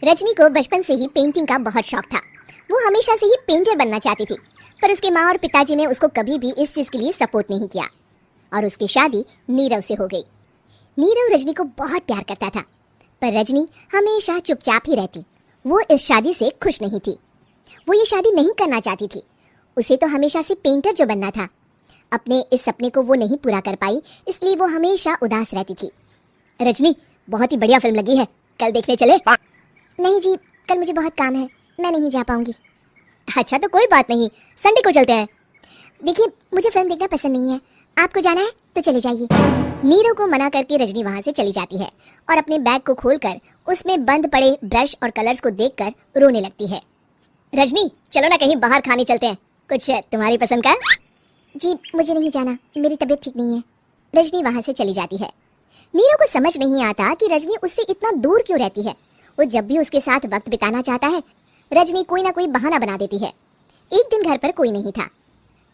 रजनी को बचपन से ही पेंटिंग का बहुत शौक था। वो हमेशा से ही पेंटर बनना चाहती थी, पर उसके माँ और पिताजी ने उसको कभी भी इस चीज़ के लिए सपोर्ट नहीं किया और उसकी शादी नीरव से हो गई। नीरव रजनी को बहुत प्यार करता था, पर रजनी हमेशा चुपचाप ही रहती। वो इस शादी से खुश नहीं थी। वो ये शादी नहीं करना चाहती थी। उसे तो हमेशा से पेंटर जो बनना था। अपने इस सपने को वो नहीं पूरा कर पाई, इसलिए वो हमेशा उदास रहती थी। रजनी, बहुत ही बढ़िया फिल्म लगी है, कल देखने चले? नहीं जी, कल मुझे बहुत काम है, मैं नहीं जा पाऊंगी। अच्छा तो कोई बात नहीं, संडे को चलते हैं। देखिए, मुझे फिल्म देखना पसंद नहीं है, आपको जाना है तो चले जाइए। नीरव को मना करके रजनी वहां से चली जाती है और अपने बैग को खोलकर उसमें बंद पड़े ब्रश और कलर्स को देखकर रोने लगती है। रजनी, चलो ना कहीं बाहर खाने चलते हैं, कुछ तुम्हारी पसंद का। जी मुझे नहीं जाना, मेरी तबीयत ठीक नहीं है। रजनी वहां से चली जाती है। नीरव को समझ नहीं आता कि रजनी उससे इतना दूर क्यों रहती है। वो जब भी उसके साथ वक्त बिताना चाहता है, रजनी कोई ना कोई बहाना बना देती है। एक दिन घर पर कोई नहीं था।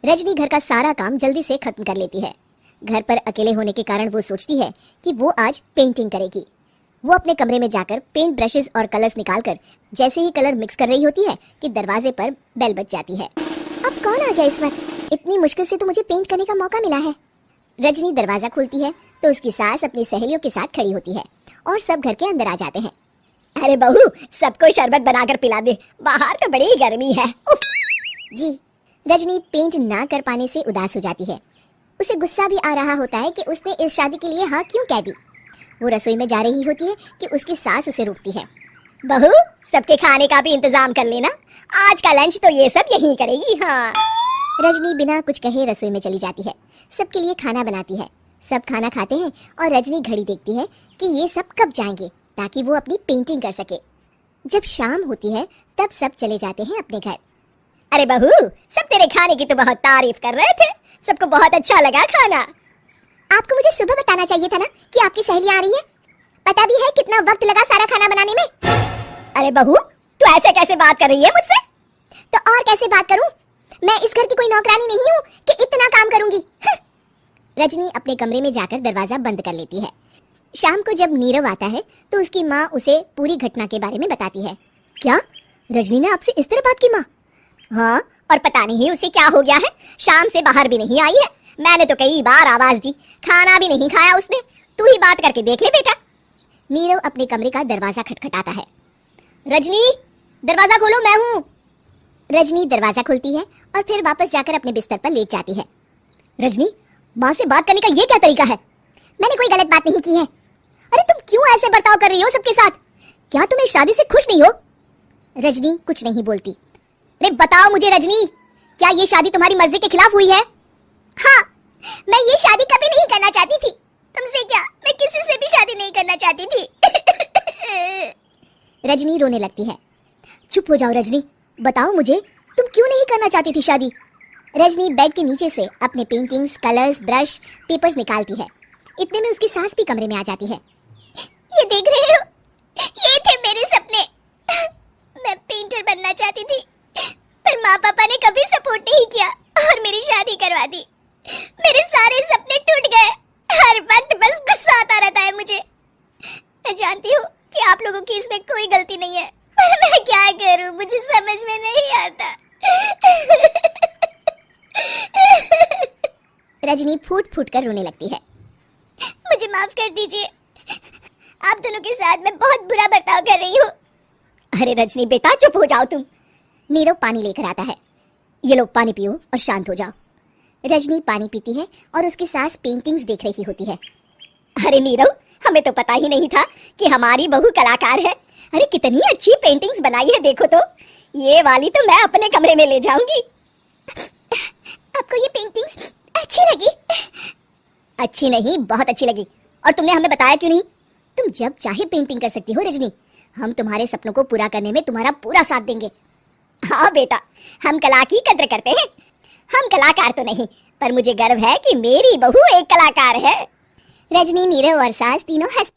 रजनी घर का सारा काम जल्दी से खत्म कर लेती है। घर पर अकेले होने के कारण वो सोचती है कि वो आज पेंटिंग करेगी। वो अपने कमरे में जाकर पेंट ब्रशेस और कलर्स निकालकर जैसे ही कलर मिक्स कर रही होती है कि दरवाजे पर बेल बज जाती है। अब कौन आ गया इस वक्त? इतनी मुश्किल से तो मुझे पेंट करने का मौका मिला है। रजनी दरवाजा खोलती है तो उसकी सास अपनी सहेलियों के साथ खड़ी होती है और सब घर के अंदर आ जाते हैं। अरे बहू, सबको शरबत बनाकर पिला दे, बाहर तो बड़ी गर्मी है। जी। रजनी पेंट ना कर पाने से उदास हो जाती है। उसे गुस्सा भी आ रहा होता है कि उसने इस शादी के लिए हाँ क्यों कह दी। वो रसोई में जा रही होती है कि उसकी सास उसे रोकती है। बहू, सबके खाने का भी इंतजाम कर लेना, आज का लंच तो ये सब यही करेगी। हाँ। रजनी बिना कुछ कहे रसोई में चली जाती है। सबके लिए खाना बनाती है। सब खाना खाते हैं और रजनी घड़ी देखती है कि ये सब कब जाएंगे ताकि वो अपनी पेंटिंग कर सके। जब शाम होती है तब सब चले जाते हैं अपने घर। अरे बहू, सब तेरे खाने की तो बहुत तारीफ कर रहे थे, सबको बहुत अच्छा लगा खाना। आपको मुझे सुबह बताना चाहिए था ना कि आपकी सहेलियां आ रही है। पता भी है कितना वक्त लगा सारा खाना बनाने में। अरे बहू, तू ऐसे कैसे बात कर रही है मुझसे? तो और कैसे बात करूं? मैं इस घर की कोई नौकरानी नहीं हूँ कि इतना काम करूंगी। रजनी अपने कमरे में जाकर दरवाजा बंद कर लेती है। शाम को जब नीरव आता है तो उसकी माँ उसे पूरी घटना के बारे में बताती है। क्या रजनी ने आपसे इस तरह बात की माँ? हाँ, और पता नहीं उसे क्या हो गया है, शाम से बाहर भी नहीं आई है। मैंने तो कई बार आवाज दी, खाना भी नहीं खाया उसने। तू ही बात करके देख ले बेटा। नीरव अपने कमरे का दरवाजा खटखटाता है। रजनी, दरवाजा खोलो, मैं हूँ। रजनी दरवाजा खोलती है और फिर वापस जाकर अपने बिस्तर पर लेट जाती है। रजनी, माँ से बात करने का ये क्या तरीका है? मैंने कोई गलत बात नहीं की है। अरे तुम क्यों ऐसे बर्ताव कर रही हो सबके साथ? क्या तुम इस शादी से खुश नहीं हो? रजनी कुछ नहीं बोलती। अरे बताओ मुझे रजनी, क्या ये शादी तुम्हारी मर्जी के खिलाफ हुई है? हाँ, मैं ये शादी कभी नहीं करना चाहती थी। तुमसे क्या, मैं किसी से भी शादी नहीं करना चाहती थी। रजनी रोने लगती है। चुप हो जाओ रजनी, बताओ मुझे, तुम क्यों नहीं करना चाहती थी शादी? रजनी बेड के नीचे से अपने पेंटिंग्स, कलर्स, ब्रश, पेपर्स निकालती है। इतने में उसकी सास भी कमरे में आ जाती है। ये देख रहे हो, ये थे मेरे सपने। मैं पेंटर बनना चाहती थी, पर माँ पापा ने कभी सपोर्ट नहीं किया और मेरी शादी करवा दी। मेरे सारे सपने टूट गए। हर वक्त बस गुस्सा आता रहता है मुझे। मैं जानती हूँ कि आप लोगों की इसमें कोई गलती नहीं है, पर मैं क्या करूँ, मुझे समझ में नहीं आता। रजनी फूट फूट कर रोने लगती है। मुझे माफ कर दीजिए, आप दोनों के साथ मैं बहुत बुरा बर्ताव कर रही हूँ। अरे रजनी बेटा, चुप हो जाओ तुम। नीरव पानी लेकर आता है। ये लो पानी पियो और शांत हो जाओ। रजनी पानी पीती है और उसकी सास पेंटिंग्स देख रही होती है। अरे नीरव, हमें तो पता ही नहीं था कि हमारी बहू कलाकार है। अरे कितनी अच्छी पेंटिंग्स बनाई है, देखो तो। ये वाली तो मैं अपने कमरे में ले जाऊंगी। आपको ये पेंटिंग्स अच्छी लगी? अच्छी नहीं, बहुत अच्छी लगी। और तुमने हमें बताया क्यों नहीं? तुम जब चाहे पेंटिंग कर सकती हो रजनी। हम तुम्हारे सपनों को पूरा करने में तुम्हारा पूरा साथ देंगे। हाँ बेटा, हम कला की कद्र करते हैं। हम कलाकार तो नहीं, पर मुझे गर्व है कि मेरी बहू एक कलाकार है। रजनी, नीरव और सास तीनों हंस